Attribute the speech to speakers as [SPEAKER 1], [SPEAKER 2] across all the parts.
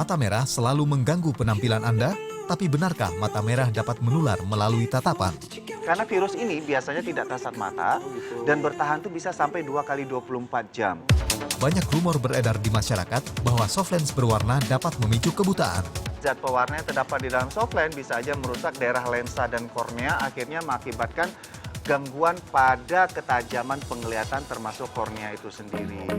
[SPEAKER 1] Mata merah selalu mengganggu penampilan Anda, tapi benarkah mata merah dapat menular melalui tatapan?
[SPEAKER 2] Karena virus ini biasanya tidak kasat mata dan bertahan tuh bisa sampai 2 kali 24 jam.
[SPEAKER 1] Banyak rumor beredar di masyarakat bahwa soft lens berwarna dapat memicu kebutaan.
[SPEAKER 2] Zat pewarna yang terdapat di dalam soft lens bisa aja merusak daerah lensa dan kornea, akhirnya mengakibatkan gangguan pada ketajaman penglihatan termasuk kornea itu sendiri.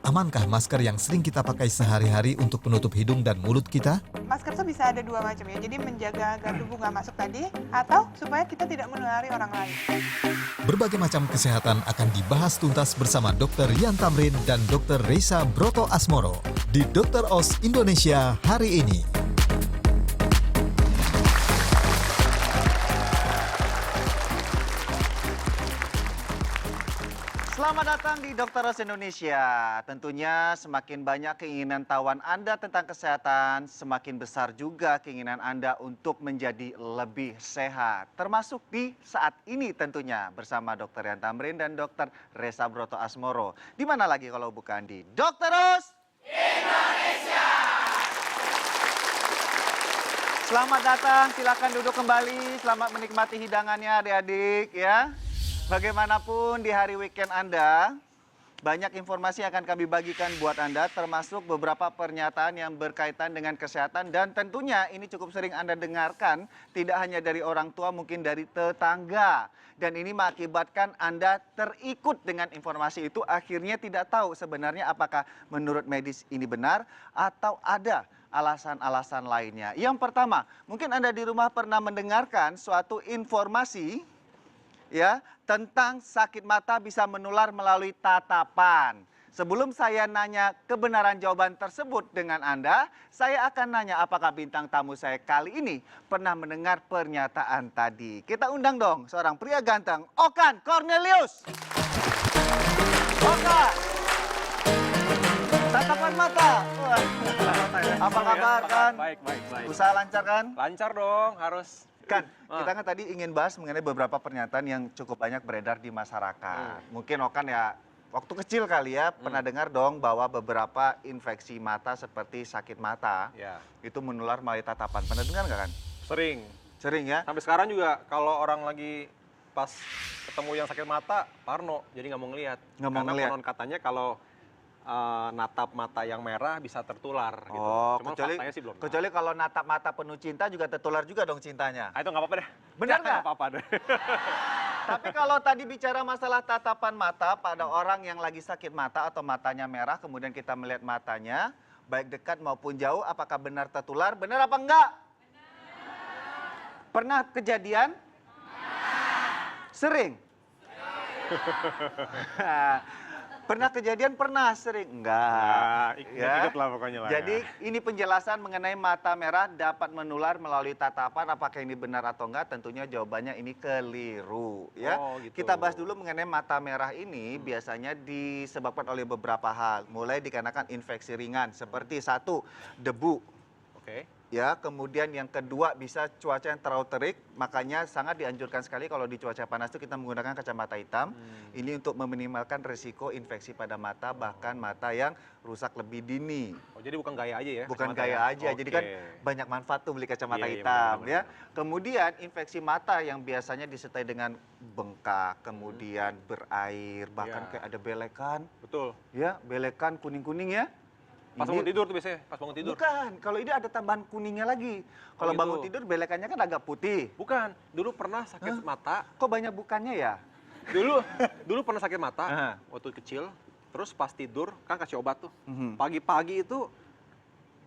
[SPEAKER 1] Amankah masker yang sering kita pakai sehari-hari untuk penutup hidung dan mulut kita?
[SPEAKER 3] Masker itu bisa ada dua macam ya, jadi menjaga agar debu nggak masuk tadi, atau supaya kita tidak menulari orang lain.
[SPEAKER 1] Berbagai macam kesehatan akan dibahas tuntas bersama Dr. Rian Tamrin dan Dr. Reza Broto Asmoro di Dr. Oz Indonesia hari ini.
[SPEAKER 2] Selamat datang di Dr. Oz Indonesia. Tentunya semakin banyak keinginan tawan Anda tentang kesehatan, semakin besar juga keinginan Anda untuk menjadi lebih sehat. Termasuk di saat ini tentunya bersama Dr. Rian Tamrin dan Dr. Reza Broto Asmoro. Di mana lagi kalau bukan di Dr. Oz Indonesia. Selamat datang, silakan duduk kembali. Selamat menikmati hidangannya adik-adik ya. Bagaimanapun di hari weekend Anda, banyak informasi yang akan kami bagikan buat Anda, termasuk beberapa pernyataan yang berkaitan dengan kesehatan. Dan tentunya ini cukup sering Anda dengarkan, tidak hanya dari orang tua, mungkin dari tetangga. Dan ini mengakibatkan Anda terikut dengan informasi itu, akhirnya tidak tahu sebenarnya apakah menurut medis ini benar atau ada alasan-alasan lainnya. Yang pertama, mungkin Anda di rumah pernah mendengarkan suatu informasi ya tentang sakit mata bisa menular melalui tatapan. Sebelum saya nanya kebenaran jawaban tersebut dengan Anda, saya akan nanya apakah bintang tamu saya kali ini pernah mendengar pernyataan tadi. Kita undang dong seorang pria ganteng, Okan Cornelius. Okan, tatapan mata. Wah. Apa kabar kan?
[SPEAKER 4] Baik.
[SPEAKER 2] Usaha lancar kan?
[SPEAKER 4] Lancar dong, harus.
[SPEAKER 2] Kan, kita kan tadi ingin bahas mengenai beberapa pernyataan yang cukup banyak beredar di masyarakat. Mungkin Okan ya, waktu kecil kali ya, pernah dengar dong bahwa beberapa infeksi mata seperti sakit mata,
[SPEAKER 4] Ya.
[SPEAKER 2] itu menular melalui tatapan. Pernah dengar nggak kan?
[SPEAKER 4] Sering.
[SPEAKER 2] Sering ya?
[SPEAKER 4] Sampai sekarang juga kalau orang lagi pas ketemu yang sakit mata, parno, jadi nggak mau ngelihat.
[SPEAKER 2] Nggak mau
[SPEAKER 4] Karena
[SPEAKER 2] ngelihat.
[SPEAKER 4] konon katanya kalau natap mata yang merah bisa tertular gitu.
[SPEAKER 2] Oh,
[SPEAKER 4] Cuma
[SPEAKER 2] kecuali,
[SPEAKER 4] faktanya sih belum.
[SPEAKER 2] kecuali kalau natap mata penuh cinta juga tertular juga dong cintanya.
[SPEAKER 4] Ah, itu nggak apa-apa deh.
[SPEAKER 2] Benar nggak?
[SPEAKER 4] Nggak apa-apa deh.
[SPEAKER 2] Tapi kalau tadi bicara masalah tatapan mata pada orang yang lagi sakit mata atau matanya merah, kemudian kita melihat matanya, baik dekat maupun jauh, apakah benar tertular? Benar apa enggak? Benar. Pernah kejadian? Sering? Pernah kejadian? Pernah. Sering? Enggak.
[SPEAKER 4] Ikut lah pokoknya lah.
[SPEAKER 2] Jadi
[SPEAKER 4] ya.
[SPEAKER 2] ini penjelasan mengenai mata merah dapat menular melalui tatapan. Apakah ini benar atau enggak? Tentunya jawabannya ini keliru. Ya.
[SPEAKER 4] Oh, gitu.
[SPEAKER 2] Kita bahas dulu mengenai mata merah ini biasanya disebabkan oleh beberapa hal. Mulai dikarenakan infeksi ringan seperti satu, debu.
[SPEAKER 4] Oke.
[SPEAKER 2] Ya, kemudian yang kedua bisa cuaca yang terlalu terik, makanya sangat dianjurkan sekali kalau di cuaca panas itu kita menggunakan kacamata hitam. Ini untuk meminimalkan risiko infeksi pada mata, bahkan mata yang rusak lebih dini.
[SPEAKER 4] Oh, jadi bukan gaya aja ya?
[SPEAKER 2] Bukan
[SPEAKER 4] kacamata
[SPEAKER 2] gaya
[SPEAKER 4] ya?
[SPEAKER 2] aja, jadi kan
[SPEAKER 4] Oke.
[SPEAKER 2] banyak manfaat tuh beli kacamata
[SPEAKER 4] Iya, iya,
[SPEAKER 2] hitam
[SPEAKER 4] benar-benar.
[SPEAKER 2] ya. Kemudian infeksi mata yang biasanya disertai dengan bengkak, kemudian berair, bahkan
[SPEAKER 4] Iya.
[SPEAKER 2] kayak ada belekan,
[SPEAKER 4] Betul.
[SPEAKER 2] ya, belekan kuning-kuning ya.
[SPEAKER 4] Pas
[SPEAKER 2] Ini-
[SPEAKER 4] bangun tidur tuh biasanya, pas bangun tidur.
[SPEAKER 2] Bukan, kalau ini ada tambahan kuningnya lagi. Kalau
[SPEAKER 4] gitu.
[SPEAKER 2] bangun tidur belekannya kan agak putih.
[SPEAKER 4] Bukan, dulu pernah sakit mata.
[SPEAKER 2] Kok banyak bukannya ya?
[SPEAKER 4] Dulu pernah sakit mata
[SPEAKER 2] Aha.
[SPEAKER 4] waktu kecil. Terus pas tidur kan kasih obat tuh.
[SPEAKER 2] Mhm.
[SPEAKER 4] Pagi-pagi itu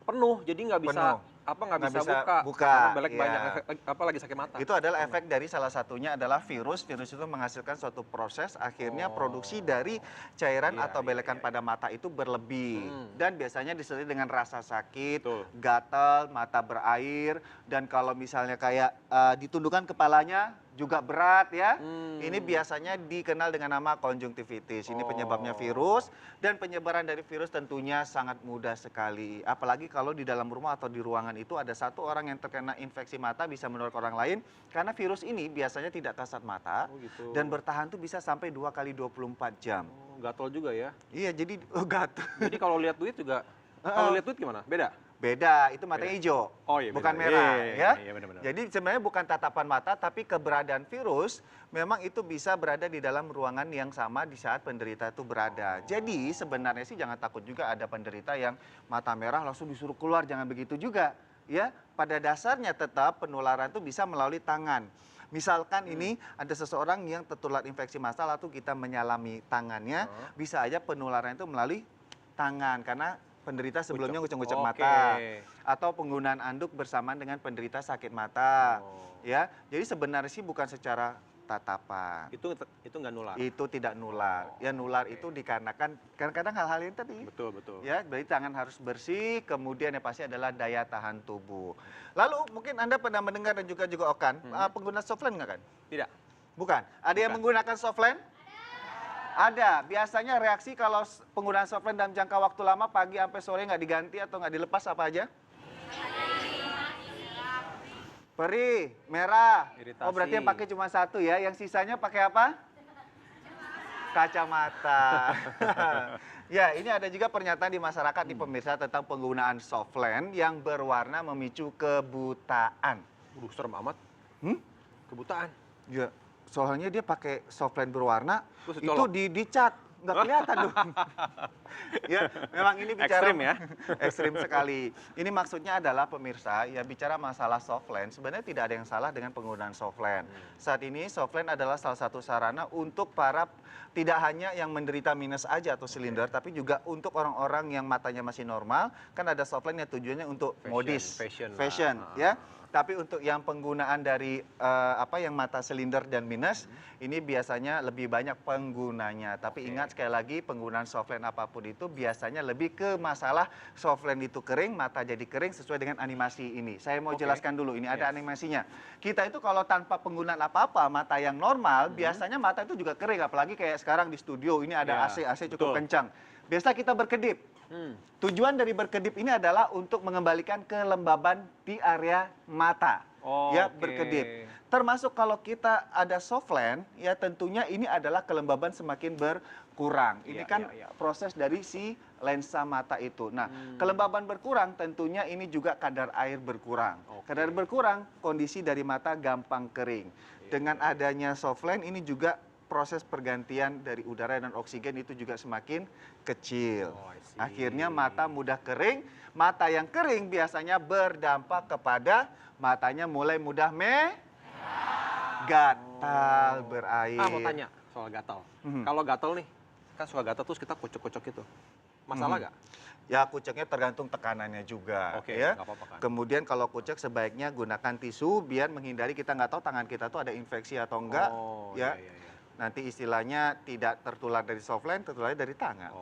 [SPEAKER 4] penuh, jadi nggak bisa
[SPEAKER 2] Penuh.
[SPEAKER 4] nggak
[SPEAKER 2] Nggak
[SPEAKER 4] bisa
[SPEAKER 2] bisa
[SPEAKER 4] buka.
[SPEAKER 2] buka,
[SPEAKER 4] Karena belek
[SPEAKER 2] iya.
[SPEAKER 4] banyak, apa lagi sakit mata.
[SPEAKER 2] Itu adalah efek dari salah satunya adalah virus. Virus itu menghasilkan suatu proses, akhirnya
[SPEAKER 4] Oh.
[SPEAKER 2] produksi dari cairan
[SPEAKER 4] Iya,
[SPEAKER 2] atau
[SPEAKER 4] iya,
[SPEAKER 2] belekan
[SPEAKER 4] iya.
[SPEAKER 2] pada mata itu berlebih.
[SPEAKER 4] Hmm.
[SPEAKER 2] Dan biasanya disertai dengan rasa sakit,
[SPEAKER 4] Betul.
[SPEAKER 2] gatal, mata berair, dan kalau misalnya kayak ditundukkan kepalanya juga berat ya.
[SPEAKER 4] Hmm.
[SPEAKER 2] Ini biasanya dikenal dengan nama konjungtivitis. Ini penyebabnya
[SPEAKER 4] Oh.
[SPEAKER 2] virus, dan penyebaran dari virus tentunya sangat mudah sekali. Apalagi kalau di dalam rumah atau di ruangan itu ada satu orang yang terkena infeksi mata bisa menular ke orang lain, karena virus ini biasanya tidak kasat mata
[SPEAKER 4] Oh, gitu.
[SPEAKER 2] dan bertahan tuh bisa sampai 2 kali 24 jam.
[SPEAKER 4] Oh, gatel juga ya.
[SPEAKER 2] Iya, jadi gatal.
[SPEAKER 4] Jadi kalau lihat duit juga Kalau lihat duit gimana? Beda?
[SPEAKER 2] Beda, itu matanya hijau,
[SPEAKER 4] Oh iya,
[SPEAKER 2] bukan
[SPEAKER 4] beda.
[SPEAKER 2] merah, ya.
[SPEAKER 4] Iya, benar-benar.
[SPEAKER 2] Jadi sebenarnya bukan tatapan mata, tapi keberadaan virus memang itu bisa berada di dalam ruangan yang sama di saat penderita itu berada. Jadi sebenarnya sih jangan takut juga ada penderita yang mata merah langsung disuruh keluar, jangan begitu juga. Ya, pada dasarnya tetap penularan itu bisa melalui tangan. Misalkan ini ada seseorang yang tertular infeksi masal lalu kita menyalami tangannya, bisa aja penularan itu melalui tangan karena penderita sebelumnya ngucek-ngucek mata atau penggunaan anduk bersamaan dengan penderita sakit mata. Ya, jadi sebenarnya sih bukan secara tatapan.
[SPEAKER 4] Itu nggak nular.
[SPEAKER 2] Itu tidak nular. Ya nular itu dikarenakan kadang-kadang hal-hal ini tadi.
[SPEAKER 4] Betul, betul.
[SPEAKER 2] Ya, berarti tangan harus bersih, kemudian yang pasti adalah daya tahan tubuh. Lalu mungkin Anda pernah mendengar dan juga Okan, pengguna softline nggak kan?
[SPEAKER 4] Tidak.
[SPEAKER 2] Bukan. Ada yang menggunakan softline? Ada. Biasanya reaksi kalau penggunaan softline dalam jangka waktu lama pagi sampai sore nggak diganti atau nggak dilepas apa aja? Perih, merah.
[SPEAKER 4] Iritasi.
[SPEAKER 2] Oh berarti yang pakai cuma satu ya. Yang sisanya pakai apa? Kacamata. Ya, ini ada juga pernyataan di masyarakat di pemirsa tentang penggunaan softline yang berwarna memicu kebutaan.
[SPEAKER 4] Waduh, serem amat. Kebutaan.
[SPEAKER 2] Ya, soalnya dia pakai softline berwarna,
[SPEAKER 4] Terus
[SPEAKER 2] itu
[SPEAKER 4] dicolok.
[SPEAKER 2] dicat, nggak kelihatan dong. Ya, memang ini bicara
[SPEAKER 4] Ekstrim ya?
[SPEAKER 2] ekstrim sekali. Ini maksudnya adalah pemirsa, ya bicara masalah softline, sebenarnya tidak ada yang salah dengan penggunaan softline. Saat ini softline adalah salah satu sarana untuk para tidak hanya yang menderita minus aja atau silinder, tapi juga untuk orang-orang yang matanya masih normal, kan ada softline yang tujuannya untuk modis,
[SPEAKER 4] fashion lah.
[SPEAKER 2] ya. Tapi untuk yang penggunaan dari yang mata silinder dan minus, ini biasanya lebih banyak penggunanya. Tapi ingat sekali lagi penggunaan softline apapun itu biasanya lebih ke masalah softline itu kering, mata jadi kering sesuai dengan animasi ini. Saya mau jelaskan dulu, ini ada animasinya. Kita itu kalau tanpa penggunaan apa-apa, mata yang normal, biasanya mata itu juga kering. Apalagi kayak sekarang di studio, ini ada AC cukup kencang. Biasa kita berkedip. Tujuan dari berkedip ini adalah untuk mengembalikan kelembaban di area mata. Ya, berkedip. Termasuk kalau kita ada softline, ya tentunya ini adalah kelembaban semakin berkurang. Ini kan proses dari si lensa mata itu. Nah, kelembaban berkurang tentunya ini juga kadar air berkurang. Kadar berkurang, kondisi dari mata gampang kering. Dengan adanya softline ini juga proses pergantian dari udara dan oksigen itu juga semakin kecil. Akhirnya mata mudah kering. Mata yang kering biasanya berdampak kepada matanya mulai mudah gatal, berair.
[SPEAKER 4] Mau tanya soal gatal. Kalau gatal nih, kan suka gatal terus kita kucek-kucek gitu. Masalah nggak?
[SPEAKER 2] Ya kuceknya tergantung tekanannya juga. Ya.
[SPEAKER 4] Nggak apa-apa kan.
[SPEAKER 2] Kemudian kalau kucek sebaiknya gunakan tisu biar menghindari kita nggak tahu tangan kita tuh ada infeksi atau enggak. Ya. Nanti istilahnya tidak tertular dari softline, tertular dari tangan.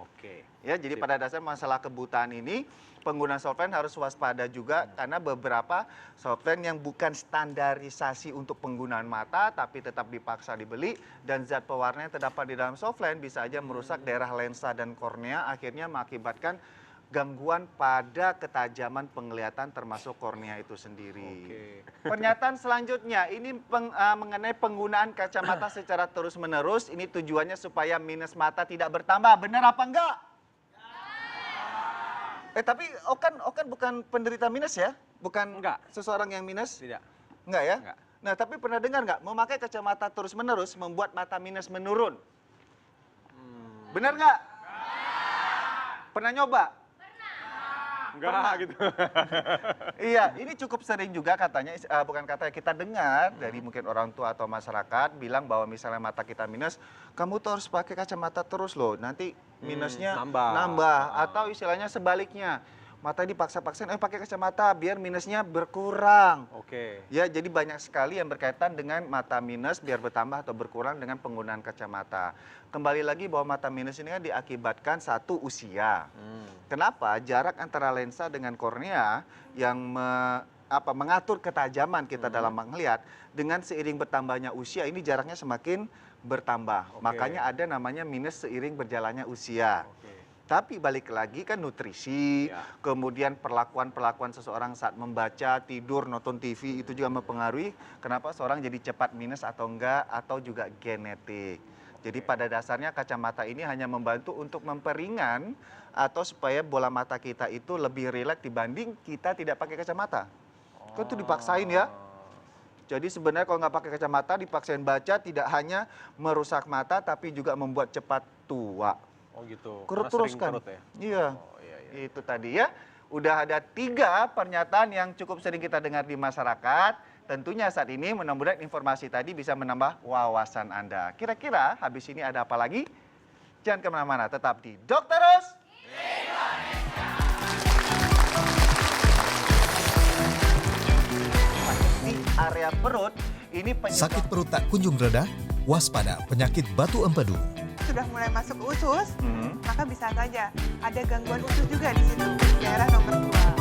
[SPEAKER 2] Ya, jadi pada dasar masalah kebutaan ini, pengguna softline harus waspada juga karena beberapa softline yang bukan standarisasi untuk penggunaan mata, tapi tetap dipaksa dibeli dan zat pewarna yang terdapat di dalam softline bisa aja merusak daerah lensa dan kornea, akhirnya mengakibatkan gangguan pada ketajaman penglihatan termasuk kornea itu sendiri. Pernyataan selanjutnya ini mengenai penggunaan kacamata secara terus-menerus. Ini tujuannya supaya minus mata tidak bertambah. Benar apa enggak? Tapi Okan bukan penderita minus ya? Bukan seseorang yang minus?
[SPEAKER 4] Tidak.
[SPEAKER 2] Enggak ya?
[SPEAKER 4] Enggak.
[SPEAKER 2] Nah, tapi pernah dengar nggak memakai kacamata terus-menerus membuat mata minus menurun? Benar nggak? Pernah nyoba?
[SPEAKER 4] Enggak gitu.
[SPEAKER 2] Iya, ini cukup sering juga katanya, bukan katanya, kita dengar dari mungkin orang tua atau masyarakat bilang bahwa misalnya mata kita minus, kamu tuh harus pakai kacamata terus loh, nanti minusnya nambah. Atau istilahnya sebaliknya, mata dipaksa-paksain, pakai kacamata biar minusnya berkurang. Ya, jadi banyak sekali yang berkaitan dengan mata minus biar bertambah atau berkurang dengan penggunaan kacamata. Kembali lagi bahwa mata minus ini kan diakibatkan satu usia. Kenapa? Jarak antara lensa dengan kornea yang mengatur ketajaman kita dalam melihat dengan seiring bertambahnya usia ini jaraknya semakin bertambah. Makanya ada namanya minus seiring berjalannya usia. Tapi balik lagi kan nutrisi, kemudian perlakuan seseorang saat membaca, tidur, nonton TV itu juga mempengaruhi kenapa seorang jadi cepat minus atau enggak, atau juga genetik. Jadi pada dasarnya kacamata ini hanya membantu untuk memperingan atau supaya bola mata kita itu lebih rileks dibanding kita tidak pakai kacamata. Kan itu dipaksain ya. Jadi sebenarnya kalau nggak pakai kacamata dipaksain baca tidak hanya merusak mata tapi juga membuat cepat tua.
[SPEAKER 4] Oh gitu.
[SPEAKER 2] Kerut
[SPEAKER 4] Karena
[SPEAKER 2] terus
[SPEAKER 4] sering
[SPEAKER 2] kan?
[SPEAKER 4] kerut ya?
[SPEAKER 2] Iya.
[SPEAKER 4] Oh iya.
[SPEAKER 2] Itu tadi ya. Udah ada 3 pernyataan yang cukup sering kita dengar di masyarakat. Tentunya saat ini mudah-mudahan informasi tadi bisa menambah wawasan Anda. Kira-kira habis ini ada apa lagi? Jangan kemana-mana, tetap di Dokter Os. Di area perut, ini penyebab
[SPEAKER 1] Sakit perut tak kunjung reda? Waspada penyakit batu empedu.
[SPEAKER 3] Sudah mulai masuk ke usus,
[SPEAKER 2] Mhm.
[SPEAKER 3] maka bisa saja ada gangguan usus juga di situ, di daerah nomor 2.